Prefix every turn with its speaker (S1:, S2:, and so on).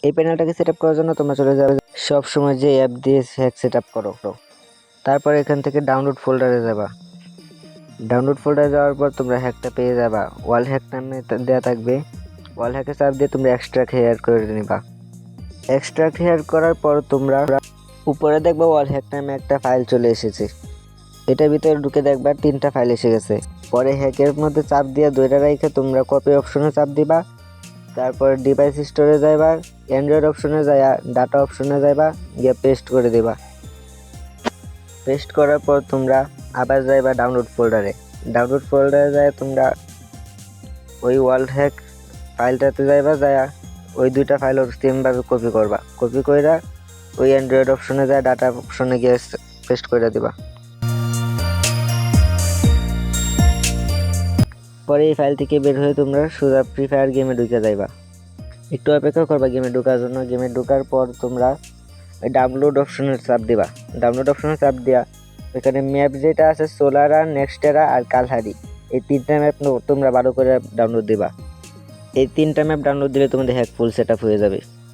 S1: এই প্যানেলটাকে set up করার জন্য তোমরা চলে যাবে সবসময় যে অ্যাপ দিয়ে হ্যাক সেট আপ করো, তারপর এখান থেকে ডাউনলোড ফোল্ডারে যাবা। ডাউনলোড ফোল্ডারে যাওয়ার পর তোমরা হ্যাকটা পেয়ে যাবা। ওয়াল হ্যাক নামে দেওয়া থাকবে। ওয়াল হ্যাকে চাপ দিয়ে তোমরা এক্সট্রাক্ট হেয়ার করে নিবা। এক্সট্রাক্ট হেয়ার করার পর তোমরা উপরে দেখবা ওয়াল হ্যাক নামে একটা ফাইল চলে এসেছে। এটার ভিতরে ঢুকে দেখবা 3টা ফাইল এসে গেছে। পরে হ্যাকের মধ্যে চাপ দিয়ে ধরে রেখে তোমরা কপি অপশনে চাপ দিবা। তারপর ডিভাইস স্টোরে যাইবা, অ্যান্ড্রয়েড অপশনে যাইয়া ডাটা অপশনে যাইবা, গিয়ে পেস্ট করে দিবা। পেস্ট করার পর তোমরা আবার যাইবা ডাউনলোড ফোল্ডারে। ডাউনলোড ফোল্ডারে যায় তোমরা ওই ওয়াল হ্যাক ফাইলটাতে যাইবা, যাইয়া ওই 2টা ফাইল সেমভাবে কপি করবা। কপি কইরা ওই অ্যান্ড্রয়েড অপশনে যায় ডাটা অপশনে গিয়ে পেস্ট করে দিবা। পরে এই ফাইল থেকে বের হয়ে তোমরা সোজা ফ্রি ফায়ার গেমে ঢুকে যাইবা। একটু অপেক্ষা করবা গেমে ঢোকার জন্য। গেমে ঢোকার পর তোমরা ডাউনলোড অপশনে চাপ দিবা। ডাউনলোড অপশনে চাপ দিয়া এখানে ম্যাপ যেটা আছে সোলারা, নেক্সটেরা আর কালহারি, এই 3টা ম্যাপ তোমরা ভালো করে ডাউনলোড দিবা। এই 3টা ম্যাপ ডাউনলোড দিলে তোমাদের হ্যাক ফুল সেট আপ হয়ে যাবে।